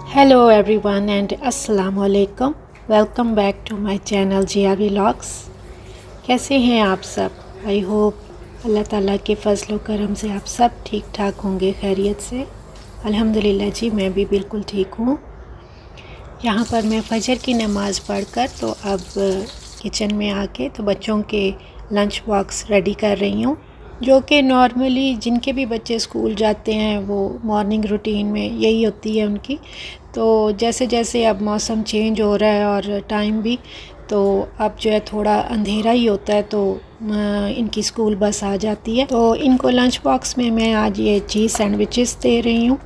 Hello everyone and अस्सलाम वालेकुम। Welcome back to my channel Jiya vlogs. कैसे हैं आप सब? आई होप अल्लाह ताला के फजल व करम से आप सब ठीक ठाक होंगे, खैरियत से। अल्हम्दुलिल्लाह जी, मैं भी बिल्कुल ठीक हूँ। यहाँ पर मैं फजर की नमाज़ पढ़कर तो अब किचन में आके तो बच्चों के लंच बॉक्स रेडी कर रही हूँ, जो कि नॉर्मली जिनके भी बच्चे स्कूल जाते हैं वो मॉर्निंग रूटीन में यही होती है उनकी। तो जैसे जैसे अब मौसम चेंज हो रहा है और टाइम भी, तो अब जो है थोड़ा अंधेरा ही होता है, तो इनकी स्कूल बस आ जाती है। तो इनको लंच बॉक्स में मैं आज ये चीज़ सैंडविचेस दे रही हूँ।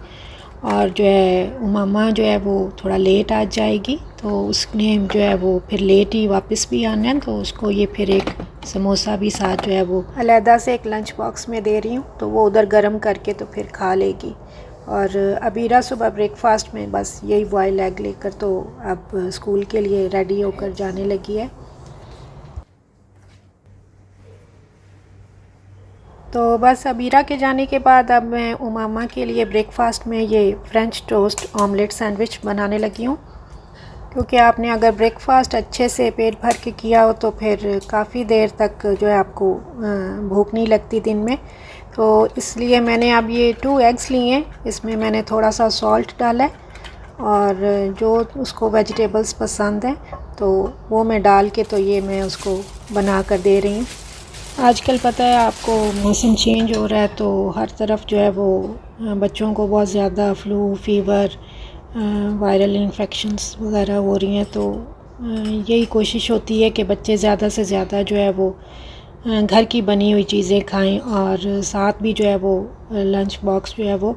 और जो है उमामा जो है वो थोड़ा लेट आ जाएगी, तो उसने जो है वो फिर लेट ही वापस भी आना है, तो उसको ये फिर एक समोसा भी साथ जो है वो अलहदा से एक लंच बॉक्स में दे रही हूँ, तो वो उधर गर्म करके तो फिर खा लेगी। और अबीरा सुबह ब्रेकफास्ट में बस यही बॉयल एग लेकर तो अब स्कूल के लिए रेडी होकर जाने लगी है। तो बस अबीरा के जाने के बाद अब मैं उमामा के लिए ब्रेकफास्ट में ये फ्रेंच टोस्ट ऑमलेट सैंडविच बनाने लगी हूँ, क्योंकि आपने अगर ब्रेकफास्ट अच्छे से पेट भर के किया हो तो फिर काफ़ी देर तक जो है आपको भूख नहीं लगती दिन में। तो इसलिए मैंने अब ये 2 एग्स लिए हैं, इसमें मैंने थोड़ा सा सॉल्ट डाला है, और जो उसको वेजिटेबल्स पसंद हैं तो वो मैं डाल के तो ये मैं उसको बना कर दे रही हूँ। आजकल पता है आपको, मौसम चेंज हो रहा है तो हर तरफ जो है वो बच्चों को बहुत ज़्यादा फ्लू, फीवर, वायरल इन्फेक्शंस वगैरह हो रही हैं। तो यही कोशिश होती है कि बच्चे ज़्यादा से ज़्यादा जो है वो घर की बनी हुई चीज़ें खाएं, और साथ भी जो है वो लंच बॉक्स जो है वो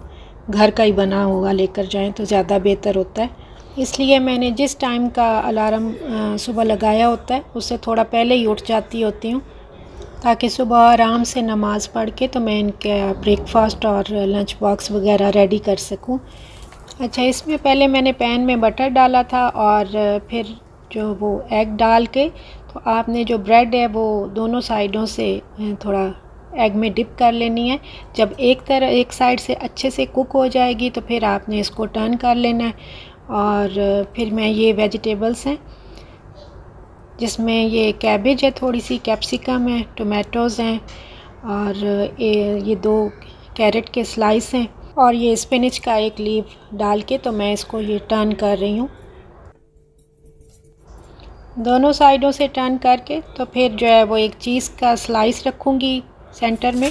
घर का ही बना हुआ लेकर जाएं तो ज़्यादा बेहतर होता है। इसलिए मैंने जिस टाइम का अलार्म सुबह लगाया होता है उससे थोड़ा पहले ही उठ जाती होती हूँ, ताकि सुबह आराम से नमाज़ पढ़ के तो मैं इनके ब्रेकफास्ट और लंच बॉक्स वगैरह रेडी कर सकूं। अच्छा, इसमें पहले मैंने पैन में बटर डाला था, और फिर जो वो एग डाल के तो आपने जो ब्रेड है वो दोनों साइडों से थोड़ा एग में डिप कर लेनी है। जब एक साइड से अच्छे से कुक हो जाएगी तो फिर आपने इसको टर्न कर लेना है। और फिर मैं ये वेजिटेबल्स हैं, जिसमें ये कैबेज है, थोड़ी सी कैप्सिकम है, टोमेटोज़ हैं, और ये 2 कैरेट के स्लाइस हैं, और ये स्पिनच का एक लीफ डाल के तो मैं इसको ये टर्न कर रही हूँ। दोनों साइडों से टर्न करके तो फिर जो है वो एक चीज़ का स्लाइस रखूँगी सेंटर में।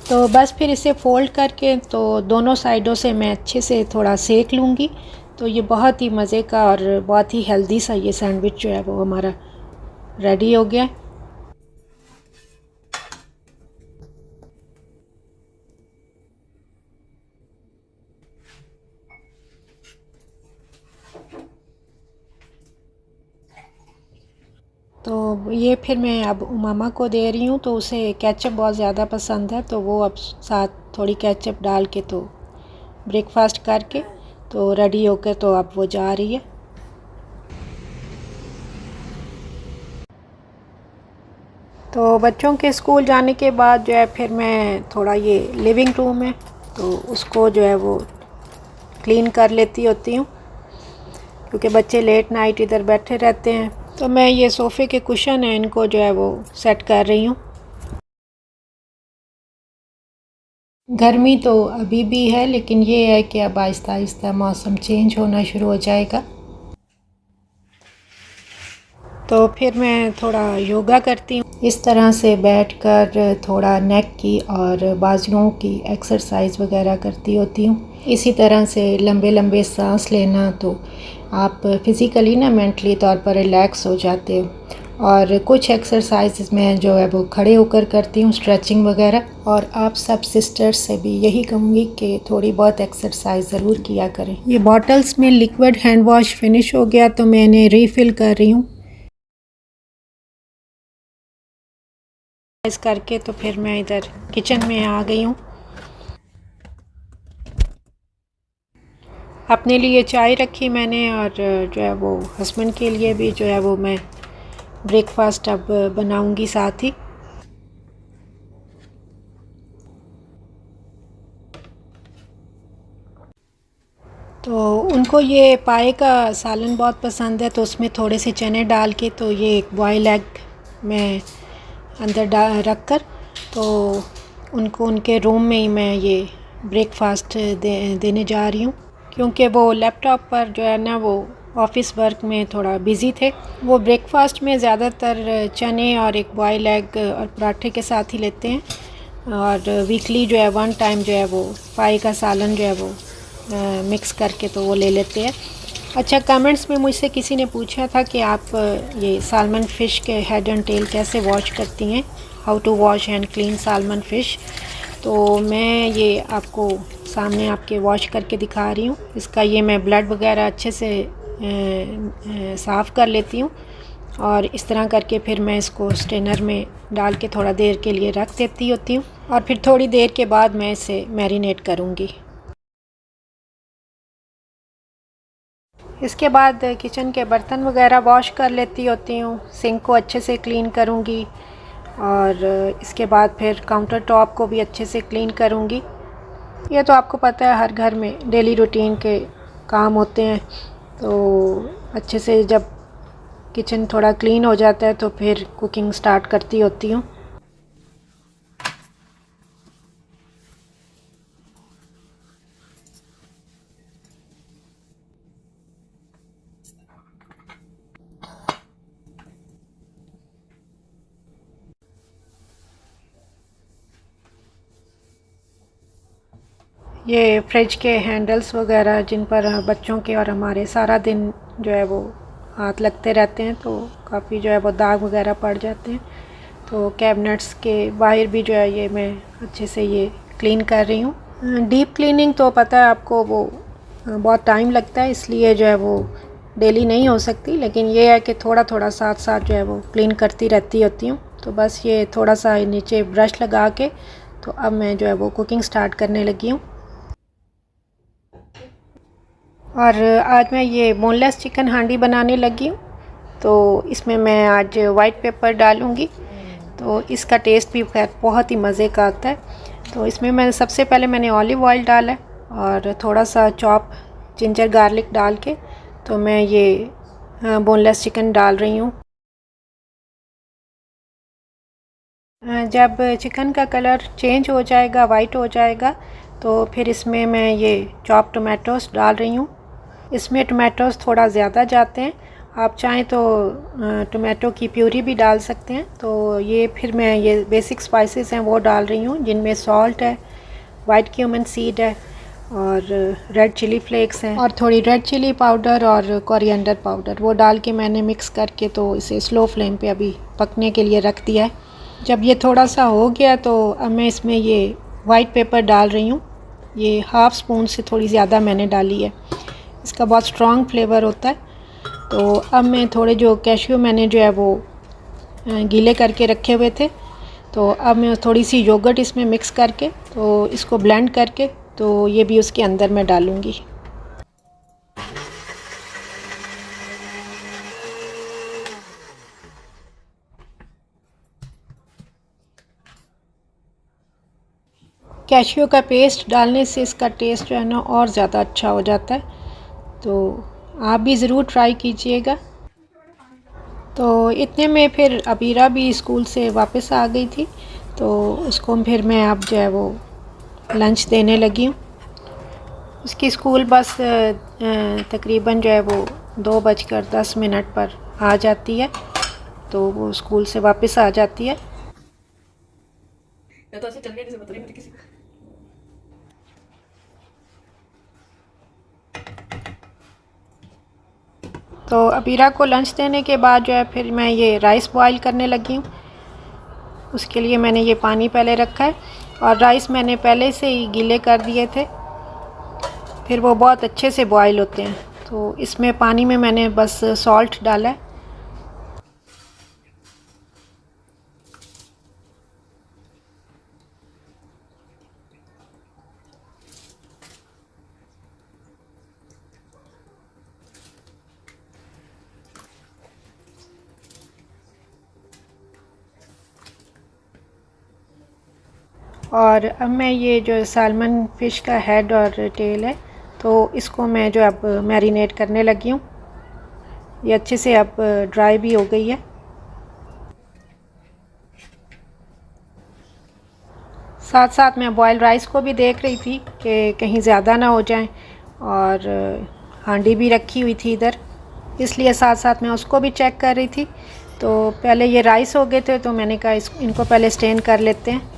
तो बस फिर इसे फ़ोल्ड करके तो दोनों साइडों से मैं अच्छे से थोड़ा सेक लूँगी। तो ये बहुत ही मज़े का और बहुत ही हेल्दी सा ये सैंडविच जो है वो हमारा रेडी हो गया। तो ये फिर मैं अब उमामा को दे रही हूँ, तो उसे केचप बहुत ज़्यादा पसंद है, तो वो अब साथ थोड़ी केचप डाल के तो ब्रेकफास्ट करके तो रेडी होकर तो अब वो जा रही है। तो बच्चों के स्कूल जाने के बाद जो है फिर मैं थोड़ा ये लिविंग रूम है तो उसको जो है वो क्लीन कर लेती होती हूँ, क्योंकि बच्चे लेट नाइट इधर बैठे रहते हैं। तो मैं ये सोफ़े के कुशन हैं, इनको जो है वो सेट कर रही हूँ। गर्मी तो अभी भी है, लेकिन ये है कि अब आहिस्ता आहिस्ता मौसम चेंज होना शुरू हो जाएगा। तो फिर मैं थोड़ा योगा करती हूँ, इस तरह से बैठकर थोड़ा नेक की और बाजुओं की एक्सरसाइज वगैरह करती होती हूँ। इसी तरह से लंबे लंबे सांस लेना, तो आप फिज़िकली ना मेंटली तौर पर रिलैक्स हो जाते हो। और कुछ एक्सरसाइज मैं जो है वो खड़े होकर करती हूँ, स्ट्रेचिंग वगैरह। और आप सब सिस्टर्स से भी यही कहूँगी कि थोड़ी बहुत एक्सरसाइज ज़रूर किया करें। ये बॉटल्स में लिक्विड हैंड वॉश फिनिश हो गया तो मैं इन्हें रीफ़िल कर रही हूँ। इस करके तो फिर मैं इधर किचन में आ गई हूँ। अपने लिए चाय रखी मैंने, और जो है वो हस्बैंड के लिए भी जो है वो मैं ब्रेकफास्ट अब बनाऊंगी साथ ही। तो इनको ये पाए का सालन बहुत पसंद है, तो उसमें थोड़े से चने डाल के तो ये एक बॉयल एग मैं अंदर रख कर तो उनको उनके रूम में ही मैं ये ब्रेकफास्ट देने जा रही हूँ, क्योंकि वो लैपटॉप पर जो है ना वो ऑफ़िस वर्क में थोड़ा बिज़ी थे। वो ब्रेकफास्ट में ज़्यादातर चने और एक बॉयल एग और पराठे के साथ ही लेते हैं, और वीकली जो है वन टाइम जो है वो पाए का सालन जो है वो मिक्स करके तो वो ले लेते हैं। अच्छा, कमेंट्स में मुझसे किसी ने पूछा था कि आप ये सालमन फ़िश के हेड एंड टेल कैसे वॉश करती हैं, how to wash and clean salmon fish. तो मैं ये आपको सामने आपके वॉश करके दिखा रही हूँ। इसका ये मैं ब्लड वगैरह अच्छे से साफ़ कर लेती हूँ, और इस तरह करके फिर मैं इसको स्ट्रेनर में डाल के थोड़ा देर के लिए रख देती होती हूँ, और फिर थोड़ी देर के बाद मैं इसे मैरिनेट करूँगी। इसके बाद किचन के बर्तन वगैरह वॉश कर लेती होती हूँ, सिंक को अच्छे से क्लीन करूँगी, और इसके बाद फिर काउंटर टॉप को भी अच्छे से क्लीन करूँगी। ये तो आपको पता है हर घर में डेली रूटीन के काम होते हैं, तो अच्छे से जब किचन थोड़ा क्लीन हो जाता है तो फिर कुकिंग स्टार्ट करती होती हूँ। ये फ्रिज के हैंडल्स वगैरह जिन पर बच्चों के और हमारे सारा दिन जो है वो हाथ लगते रहते हैं, तो काफ़ी जो है वो दाग वगैरह पड़ जाते हैं। तो कैबिनेट्स के बाहर भी जो है ये मैं अच्छे से ये क्लीन कर रही हूँ। डीप क्लीनिंग तो पता है आपको वो बहुत टाइम लगता है, इसलिए जो है वो डेली नहीं हो सकती, लेकिन ये है कि थोड़ा थोड़ा साथ साथ जो है वो क्लीन करती रहती होती हूँ। तो बस ये थोड़ा सा नीचे ब्रश लगा के तो अब मैं जो है वो कुकिंग स्टार्ट करने लगी हूँ। और आज मैं ये बोनलेस चिकन हांडी बनाने लगी हूँ, तो इसमें मैं आज वाइट पेपर डालूँगी, तो इसका टेस्ट भी खैर बहुत ही मज़े का आता है। तो इसमें मैं सबसे पहले मैंने ऑलिव ऑयल डाला है और थोड़ा सा चॉप जिंजर गार्लिक डाल के तो मैं ये बोनलेस चिकन डाल रही हूँ। जब चिकन का कलर चेंज हो जाएगा, वाइट हो जाएगा, तो फिर इसमें मैं ये चॉप टमाटोस डाल रही हूँ। इसमें टमाटोस थोड़ा ज़्यादा जाते हैं, आप चाहें तो टमाटो की प्यूरी भी डाल सकते हैं। तो ये फिर मैं ये बेसिक स्पाइसेस हैं वो डाल रही हूँ, जिनमें सॉल्ट है, वाइट क्यूमन सीड है, और रेड चिली फ्लेक्स हैं, और थोड़ी रेड चिली पाउडर और कोरिएंडर पाउडर, वो डाल के मैंने मिक्स करके तो इसे स्लो फ्लेम पे अभी पकने के लिए रख दिया है। जब ये थोड़ा सा हो गया तो अब मैं इसमें ये वाइट पेपर डाल रही हूँ। ये हाफ़ स्पून से थोड़ी ज़्यादा मैंने डाली है, इसका बहुत स्ट्रॉन्ग फ्लेवर होता है। तो अब मैं थोड़े जो कैश्यू मैंने जो है वो गीले करके रखे हुए थे, तो अब मैं थोड़ी सी योगर्ट इसमें मिक्स करके तो इसको ब्लेंड करके तो ये भी उसके अंदर मैं डालूँगी। कैश्यू का पेस्ट डालने से इसका टेस्ट जो है ना और ज़्यादा अच्छा हो जाता है, तो आप भी ज़रूर ट्राई कीजिएगा। तो इतने में फिर अबीरा भी स्कूल से वापस आ गई थी, तो उसको फिर मैं अब जो है वो लंच देने लगी हूँ। उसकी स्कूल बस तकरीबन जो है वो 2:10 पर आ जाती है, तो वो स्कूल से वापस आ जाती है। या तो ऐसे चल गए जैसे बता रही मुझे किसी को। तो अबीरा को लंच देने के बाद जो है फिर मैं ये राइस बॉईल करने लगी हूँ। उसके लिए मैंने ये पानी पहले रखा है, और राइस मैंने पहले से ही गीले कर दिए थे, फिर वो बहुत अच्छे से बॉईल होते हैं। तो इसमें पानी में मैंने बस सॉल्ट डाला है। और अब मैं ये जो सालमन फ़िश का हेड और टेल है तो इसको मैं जो अब मैरिनेट करने लगी हूँ। ये अच्छे से अब ड्राई भी हो गई है। साथ साथ मैं बॉयल राइस को भी देख रही थी कि कहीं ज़्यादा ना हो जाए, और हांडी भी रखी हुई थी इधर, इसलिए साथ साथ मैं उसको भी चेक कर रही थी। तो पहले ये राइस हो गए थे तो मैंने कहा इनको पहले स्टेन कर लेते हैं।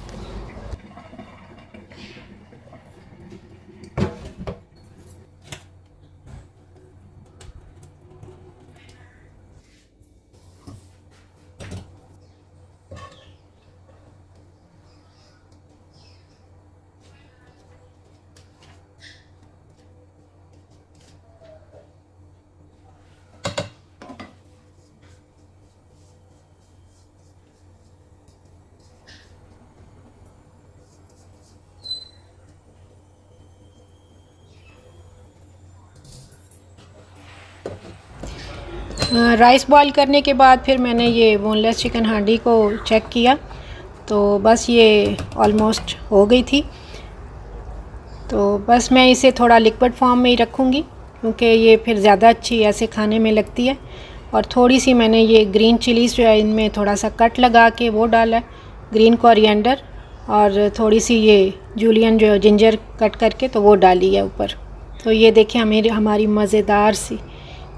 राइस बॉईल करने के बाद फिर मैंने ये बोनलेस चिकन हांडी को चेक किया, तो बस ये ऑलमोस्ट हो गई थी। तो बस मैं इसे थोड़ा लिक्विड फॉर्म में ही रखूँगी, क्योंकि ये फिर ज़्यादा अच्छी ऐसे खाने में लगती है। और थोड़ी सी मैंने ये ग्रीन चिलीज़ जो है इनमें थोड़ा सा कट लगा के वो डाला है, ग्रीन कोरिएंडर, और थोड़ी सी ये जूलियन जो जिंजर कट करके तो वो डाली है ऊपर। तो ये देखिए हमारी मज़ेदार सी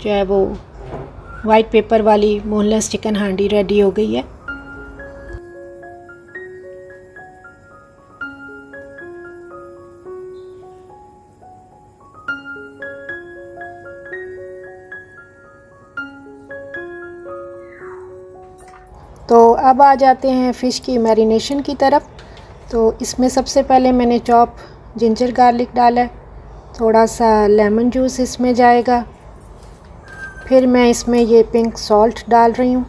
जो है वो वाइट पेपर वाली बोनलेस चिकन हांडी रेडी हो गई है। तो अब आ जाते हैं फ़िश की मैरिनेशन की तरफ। तो इसमें सबसे पहले मैंने चॉप जिंजर गार्लिक डाला है, थोड़ा सा लेमन जूस इसमें जाएगा, फिर मैं इसमें ये पिंक सॉल्ट डाल रही हूँ,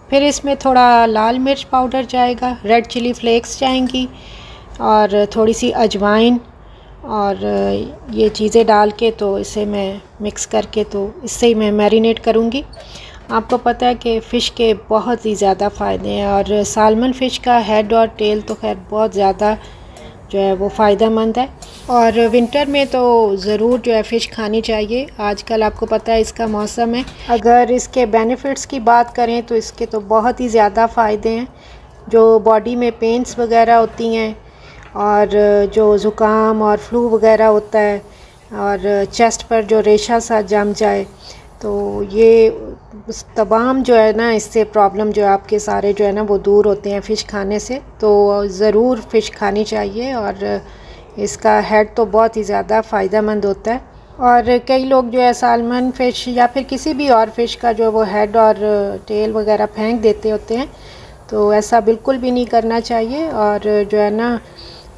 फिर इसमें थोड़ा लाल मिर्च पाउडर जाएगा, रेड चिली फ्लेक्स जाएंगी, और थोड़ी सी अजवाइन, और ये चीज़ें डाल के तो इसे मैं मिक्स करके तो इससे ही मैं मैरिनेट करूँगी। आपको पता है कि फ़िश के बहुत ही ज़्यादा फ़ायदे हैं, और सालमन फ़िश का हेड और टेल तो खैर बहुत ज़्यादा जो है वो फ़ायदेमंद है। और विंटर में तो ज़रूर जो है फ़िश खानी चाहिए। आजकल आपको पता है इसका मौसम है। अगर इसके बेनिफिट्स की बात करें तो इसके तो बहुत ही ज़्यादा फ़ायदे हैं। जो बॉडी में पेन्स वगैरह होती हैं, और जो ज़ुकाम और फ्लू वगैरह होता है, और चेस्ट पर जो रेशा सा जम जाए, तो ये तमाम जो है ना इससे प्रॉब्लम जो आपके सारे जो है ना वो दूर होते हैं फ़िश खाने से। तो ज़रूर फ़िश खानी चाहिए, और इसका हेड तो बहुत ही ज़्यादा फ़ायदेमंद होता है। और कई लोग जो है सालमन फ़िश या फिर किसी भी और फ़िश का जो वो हेड और टेल वगैरह फेंक देते होते हैं, तो ऐसा बिल्कुल भी नहीं करना चाहिए। और जो है ना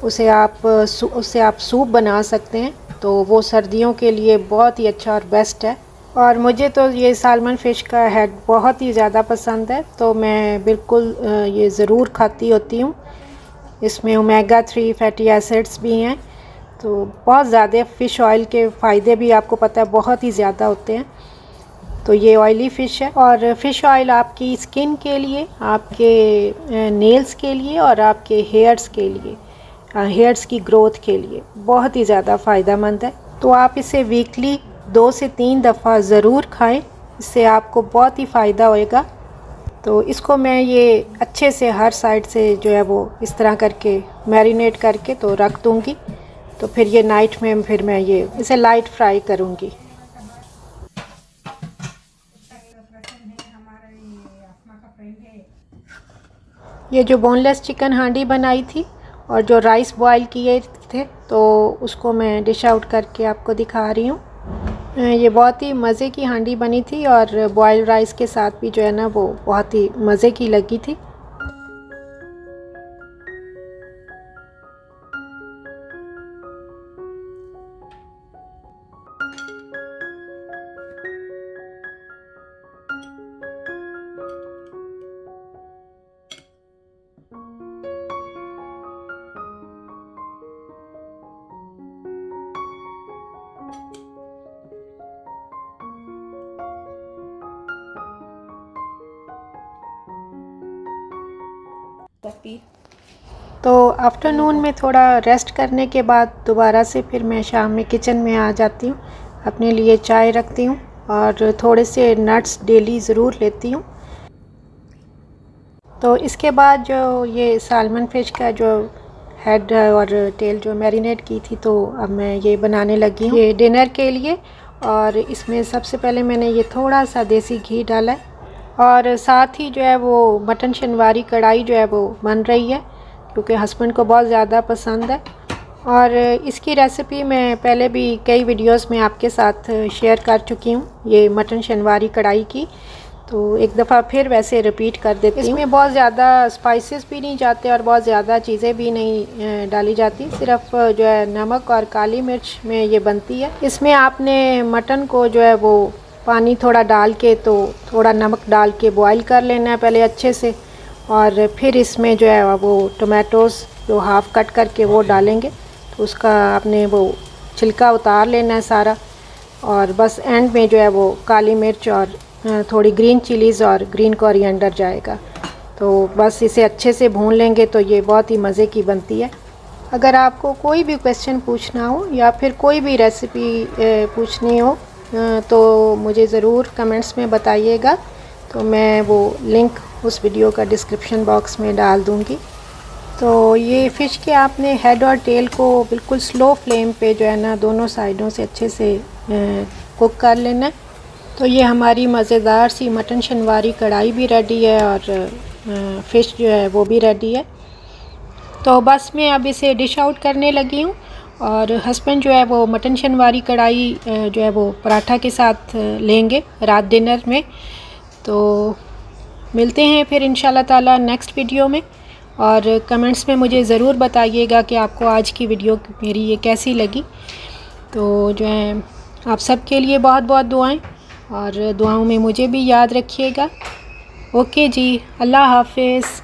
उससे आप सूप बना सकते हैं, तो वो सर्दियों के लिए बहुत ही अच्छा और बेस्ट है। और मुझे तो ये सालमन फ़िश का हेड बहुत ही ज़्यादा पसंद है, तो मैं बिल्कुल ये ज़रूर खाती होती हूँ। इसमें ओमेगा 3 फैटी एसिड्स भी हैं, तो बहुत ज़्यादा फ़िश ऑयल के फ़ायदे भी आपको पता है बहुत ही ज़्यादा होते हैं। तो ये ऑयली फ़िश है, और फ़िश ऑयल आपकी स्किन के लिए, आपके नेल्स के लिए, और आपके हेयर्स के लिए, हेयर्स की ग्रोथ के लिए बहुत ही ज़्यादा फ़ायदेमंद है। तो आप इसे वीकली 2 से 3 दफ़ा ज़रूर खाएं, इससे आपको बहुत ही फ़ायदा होएगा। तो इसको मैं ये अच्छे से हर साइड से जो है वो इस तरह करके मैरिनेट करके तो रख दूँगी। तो फिर ये नाइट में फिर मैं ये इसे लाइट फ्राई करूँगी। ये जो बोनलेस चिकन हांडी बनाई थी और जो राइस बॉईल किए थे, तो उसको मैं डिश आउट करके आपको दिखा रही हूँ। ये बहुत ही मज़े की हांडी बनी थी, और बॉयल राइस के साथ भी जो है ना वो बहुत ही मज़े की लगी थी। तो आफ्टरनून में थोड़ा रेस्ट करने के बाद दोबारा से फिर मैं शाम में किचन में आ जाती हूँ, अपने लिए चाय रखती हूँ और थोड़े से नट्स डेली ज़रूर लेती हूँ। तो इसके बाद जो ये सालमन फ़िश का जो हेड और टेल जो मैरिनेट की थी, तो अब मैं ये बनाने लगी हूँ ये डिनर के लिए। और इसमें सबसे पहले मैंने ये थोड़ा सा देसी घी डाला है और साथ ही जो है वो मटन शनवारी कढ़ाई जो है वो बन रही है, क्योंकि हस्बैंड को बहुत ज़्यादा पसंद है। और इसकी रेसिपी मैं पहले भी कई वीडियोस में आपके साथ शेयर कर चुकी हूँ, ये मटन शनवारी कढ़ाई की। तो एक दफ़ा फिर वैसे रिपीट कर देती हूँ। इसमें बहुत ज़्यादा स्पाइसेस भी नहीं जाते और बहुत ज़्यादा चीज़ें भी नहीं डाली जाती, सिर्फ जो है नमक और काली मिर्च में ये बनती है। इसमें आपने मटन को जो है वो पानी थोड़ा डाल के, तो थोड़ा नमक डाल के बॉईल कर लेना है पहले अच्छे से, और फिर इसमें जो है वो टोमेटोज़ जो हाफ़ कट करके वो डालेंगे। तो उसका आपने वो छिलका उतार लेना है सारा, और बस एंड में जो है वो काली मिर्च और थोड़ी ग्रीन चिलीज़ और ग्रीन कोरिएंडर जाएगा। तो बस इसे अच्छे से भून लेंगे तो ये बहुत ही मज़े की बनती है। अगर आपको कोई भी क्वेश्चन पूछना हो या फिर कोई भी रेसिपी पूछनी हो तो मुझे ज़रूर कमेंट्स में बताइएगा, तो मैं वो लिंक उस वीडियो का डिस्क्रिप्शन बॉक्स में डाल दूँगी। तो ये फ़िश के आपने हेड और टेल को बिल्कुल स्लो फ्लेम पे जो है ना दोनों साइडों से अच्छे से कुक कर लेना है। तो ये हमारी मज़ेदार सी मटन शनवारी कढ़ाई भी रेडी है और फ़िश जो है वो भी रेडी है। तो बस मैं अब इसे डिश आउट करने लगी हूँ, और हस्बैंड जो है वो मटन शनवारी कढ़ाई जो है वो पराठा के साथ लेंगे रात डिनर में। तो मिलते हैं फिर इंशाल्लाह ताला नेक्स्ट वीडियो में, और कमेंट्स में मुझे ज़रूर बताइएगा कि आपको आज की वीडियो मेरी ये कैसी लगी। तो जो है आप सबके लिए बहुत बहुत दुआएं, और दुआओं में मुझे भी याद रखिएगा। ओके जी, अल्लाह हाफ़िज़।